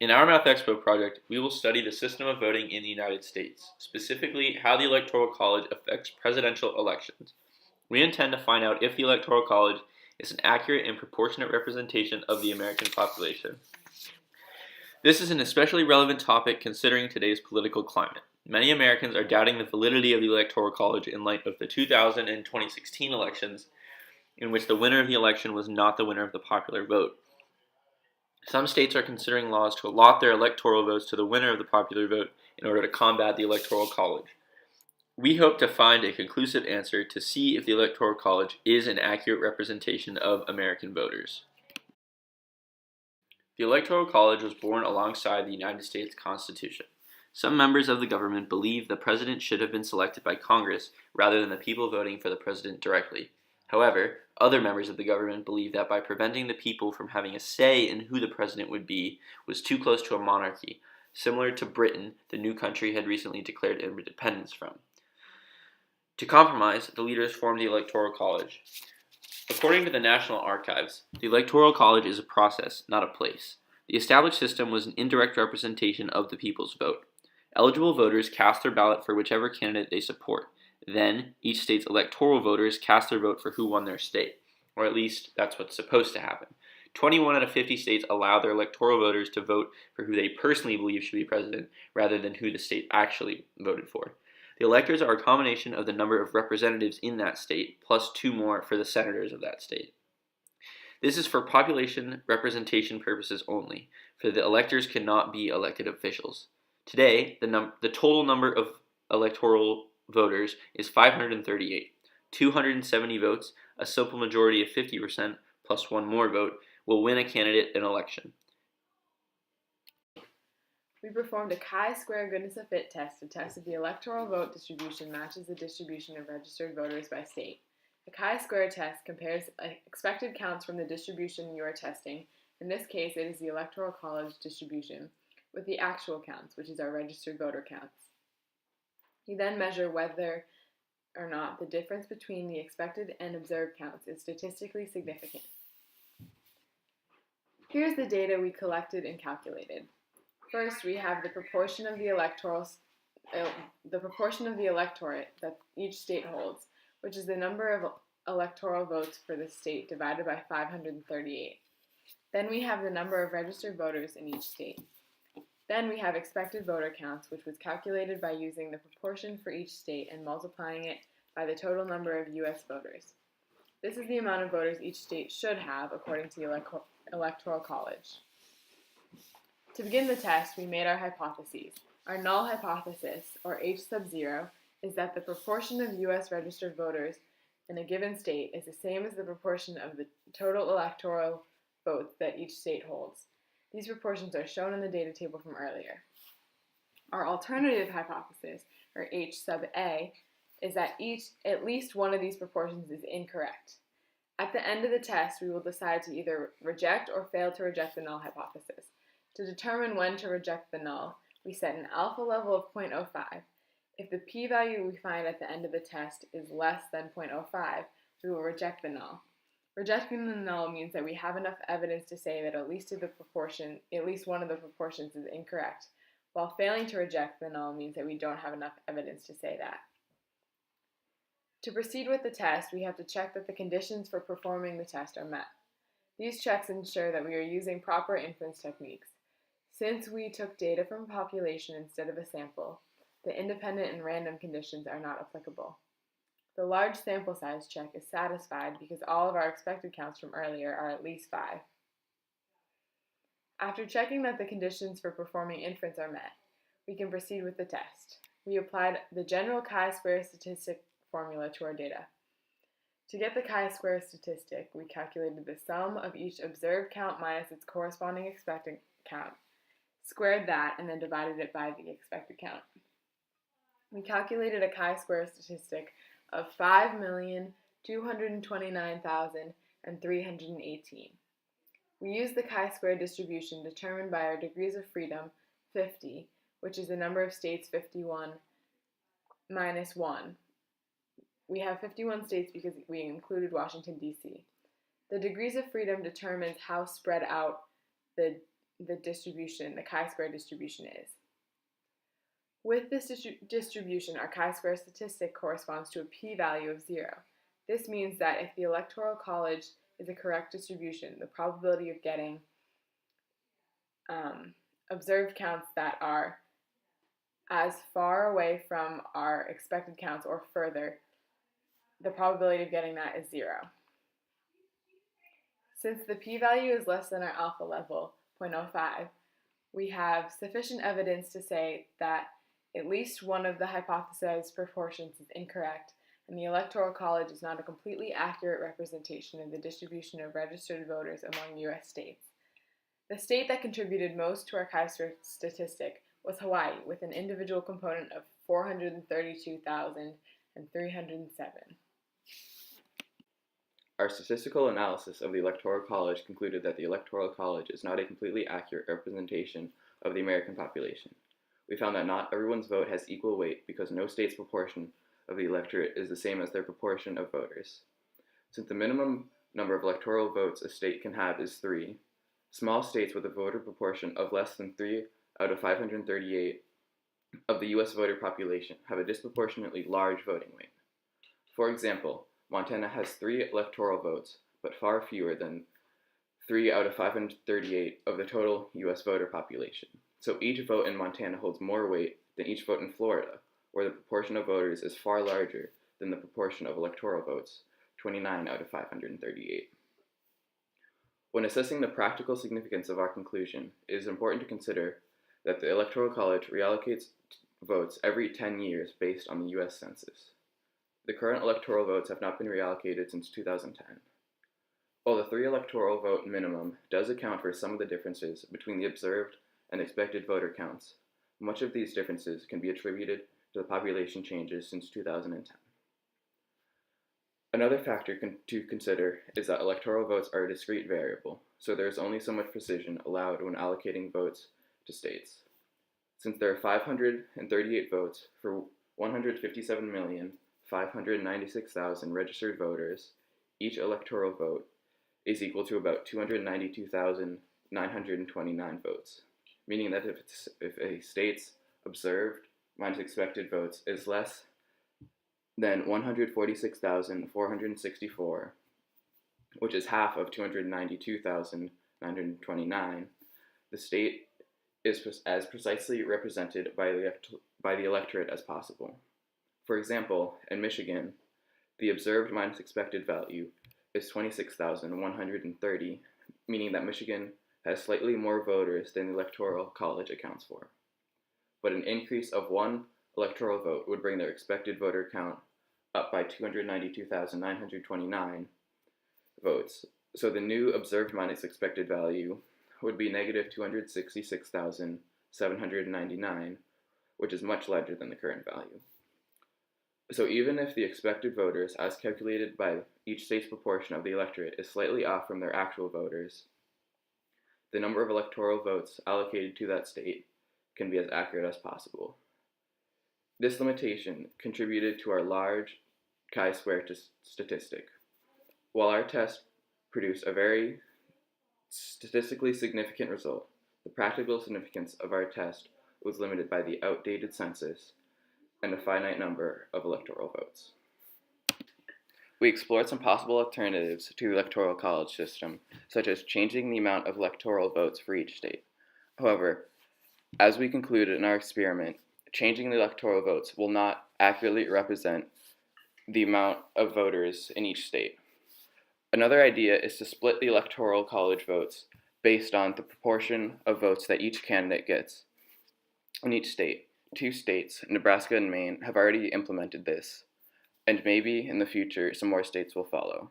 In our Math Expo project, we will study the system of voting in the United States, specifically how the Electoral College affects presidential elections. We intend to find out if the Electoral College is an accurate and proportionate representation of the American population. This is an especially relevant topic considering today's political climate. Many Americans are doubting the validity of the Electoral College in light of the 2000 and 2016 elections, in which the winner of the election was not the winner of the popular vote. Some states are considering laws to allot their electoral votes to the winner of the popular vote in order to combat the Electoral College. We hope to find a conclusive answer to see if the Electoral College is an accurate representation of American voters. The Electoral College was born alongside the United States Constitution. Some members of the government believe the president should have been selected by Congress rather than the people voting for the president directly. However, other members of the government believe that by preventing the people from having a say in who the president would be was too close to a monarchy, similar to Britain, the new country had recently declared independence from. To compromise, the leaders formed the Electoral College. According to the National Archives, the Electoral College is a process, not a place. The established system was an indirect representation of the people's vote. Eligible voters cast their ballot for whichever candidate they support. Then, each state's electoral voters cast their vote for who won their state. Or at least, that's what's supposed to happen. 21 out of 50 states allow their electoral voters to vote for who they personally believe should be president, rather than who the state actually voted for. The electors are a combination of the number of representatives in that state, plus 2 more for the senators of that state. This is for population representation purposes only, for the electors cannot be elected officials. Today, the total number of electoral voters is 538. 270 votes, a simple majority of 50% plus 1 more vote, will win a candidate an election. We performed a chi-square goodness of fit test to test if the electoral vote distribution matches the distribution of registered voters by state. A chi-square test compares expected counts from the distribution you are testing. In this case, it is the Electoral College distribution, with the actual counts, which is our registered voter counts. You then measure whether or not the difference between the expected and observed counts is statistically significant. Here's the data we collected and calculated. First, we have the proportion of the electorate that each state holds, which is the number of electoral votes for the state divided by 538. Then we have the number of registered voters in each state. Then we have expected voter counts, which was calculated by using the proportion for each state and multiplying it by the total number of U.S. voters. This is the amount of voters each state should have according to the Electoral College. To begin the test, we made our hypotheses. Our null hypothesis, or H sub 0, is that the proportion of U.S. registered voters in a given state is the same as the proportion of the total electoral votes that each state holds. These proportions are shown in the data table from earlier. Our alternative hypothesis, or H sub A, is that at least one of these proportions is incorrect. At the end of the test, we will decide to either reject or fail to reject the null hypothesis. To determine when to reject the null, we set an alpha level of 0.05. If the p-value we find at the end of the test is less than 0.05, we will reject the null. Rejecting the null means that we have enough evidence to say that at least one of the proportions is incorrect, while failing to reject the null means that we don't have enough evidence to say that. To proceed with the test, we have to check that the conditions for performing the test are met. These checks ensure that we are using proper inference techniques. Since we took data from a population instead of a sample, the independent and random conditions are not applicable. The large sample size check is satisfied because all of our expected counts from earlier are at least 5. After checking that the conditions for performing inference are met, we can proceed with the test. We applied the general chi-square statistic formula to our data. To get the chi-square statistic, we calculated the sum of each observed count minus its corresponding expected count, squared that, and then divided it by the expected count. We calculated a chi-square statistic of 5,229,318. We used the chi-square distribution determined by our degrees of freedom, 50, which is the number of states 51 minus 1. We have 51 states because we included Washington, D.C. The degrees of freedom determines how spread out the the distribution, the chi-square distribution is. With this distribution, our chi-square statistic corresponds to a p-value of 0. This means that if the Electoral College is a correct distribution, the probability of getting observed counts that are as far away from our expected counts or further, the probability of getting that is 0. Since the p-value is less than our alpha level, 0.05, we have sufficient evidence to say that at least one of the hypothesized proportions is incorrect, and the Electoral College is not a completely accurate representation of the distribution of registered voters among U.S. states. The state that contributed most to our chi-square statistic was Hawaii, with an individual component of 432,307. Our statistical analysis of the Electoral College concluded that the Electoral College is not a completely accurate representation of the American population. We found that not everyone's vote has equal weight because no state's proportion of the electorate is the same as their proportion of voters. Since the minimum number of electoral votes a state can have is 3, small states with a voter proportion of less than 3 out of 538 of the U.S. voter population have a disproportionately large voting weight. For example, Montana has 3 electoral votes, but far fewer than 3 out of 538 of the total U.S. voter population. So each vote in Montana holds more weight than each vote in Florida, where the proportion of voters is far larger than the proportion of electoral votes, 29 out of 538. When assessing the practical significance of our conclusion, it is important to consider that the Electoral College reallocates votes every 10 years based on the U.S. Census. The current electoral votes have not been reallocated since 2010. While the 3 electoral vote minimum does account for some of the differences between the observed and expected voter counts, much of these differences can be attributed to the population changes since 2010. Another factor to consider is that electoral votes are a discrete variable, so there is only so much precision allowed when allocating votes to states. Since there are 538 votes for 157,596,000 registered voters, each electoral vote is equal to about 292,929 votes, meaning that if a state's observed minus expected votes is less than 146,464, which is half of 292,929, the state is as precisely represented by the electorate as possible. For example, in Michigan, the observed minus expected value is 26,130, meaning that Michigan has slightly more voters than the Electoral College accounts for. But an increase of 1 electoral vote would bring their expected voter count up by 292,929 votes. So the new observed minus expected value would be negative 266,799, which is much larger than the current value. So even if the expected voters, as calculated by each state's proportion of the electorate, is slightly off from their actual voters, the number of electoral votes allocated to that state can be as accurate as possible. This limitation contributed to our large chi-square statistic. While our test produced a very statistically significant result, the practical significance of our test was limited by the outdated census and a finite number of electoral votes. We explored some possible alternatives to the Electoral College system, such as changing the amount of electoral votes for each state. However, as we concluded in our experiment, changing the electoral votes will not accurately represent the amount of voters in each state. Another idea is to split the Electoral College votes based on the proportion of votes that each candidate gets in each state. 2 states, Nebraska and Maine, have already implemented this, and maybe in the future some more states will follow.